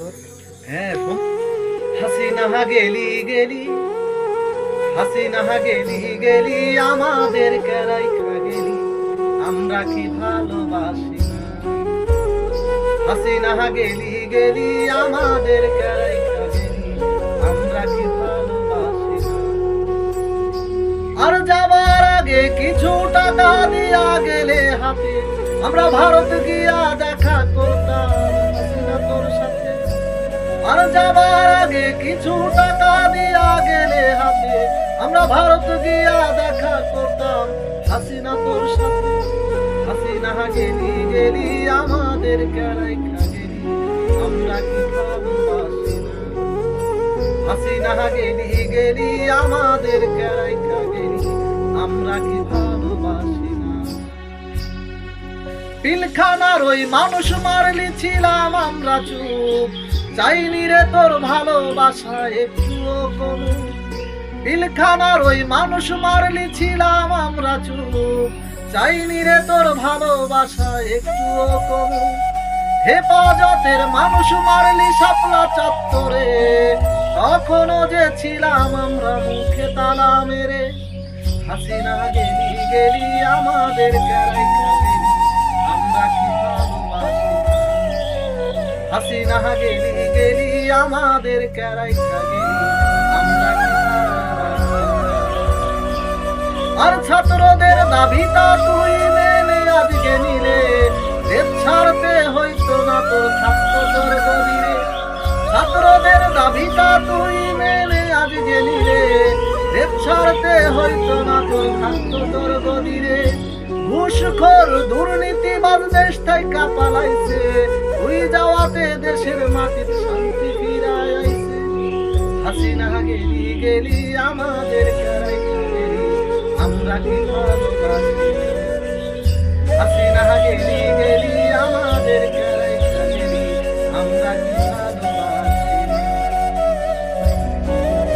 সুন্দর। হ্যাঁ, হাসিনা গেলি গেলি, হাসিনা গেলি গেলি, আমাদের কেরাইকা গেলি, আমরা কি ভালোবাসি না। হাসিনা গেলি গেলি, আমাদের কেরাইকা গেলি, আমরা কি ভালোবাসি না। আর যাবার আগে কিছু টাকা দিয়া গেলে হাতে, আমরা ভারত গিয়া দেখা করতাম হাসিনা তোর সাথে। আর যাবার আগে কিছু টাকা দিয়া গেলে হাতে, আমরা ভারত গিয়া দেখা করতাম হাসিনা তোর সাথে। হাসিনা গেলি গেলি, আমাদের কেরাইকা গেলি, আমরা কি ভালোবাসি না। হাসিনা গেলি গেলি, আমাদের কেরাইকা গেলি, আমরা কি ভালোবাসি না। পিলখানার ওই মানুষ মারলি ছিলাম আমরা চুপ, চাইনি রে তোর ভালোবাসা একটুও কমু। পিলখানার ওই মানুষ মারলি ছিলাম আমরা চুপ, চাইনি রে তোর ভালোবাসা একটুও কমু। হেফাজতের মানুষ মারলি শাপলা চত্বরে, তখনও যে ছিলাম আমরা মুখে তালা মেরে। হাসিনা গেলি গেলি, আমাদের কেরাইকা গেলি, আমরা কি ভালোবাসি না। হাসিনা গেলি গেলি, আমাদের কেরাইকা গেলি, আমরা কি ভালোবাসি না। আর ছাত্রদের দাবিটা তুই মেনে আজকে নিলে, দেশ ছাড়তে হইতো না তোর, থাকতো তোর গদিরে। ছাত্রদের দাবিটা তুই মেনে আজকে নিলে, দেশ ছাড়তে হইতো না তোর, থাকতো তোর গদিরে। ঘুষখোর দুর্নীতিবাজ দেশ থেকে পালাইছে, তুই যাওয়াতে দেশের মাটির শান্তি ফিরায় আইছে। হাসিনা গেলি গেলি, আমাদের কেরাইকা গেলি, আমরা কি ভালোবাসি না। হাসিনা গেলি গেলি, আমাদের কেরাইকা গেলি, আমরা কি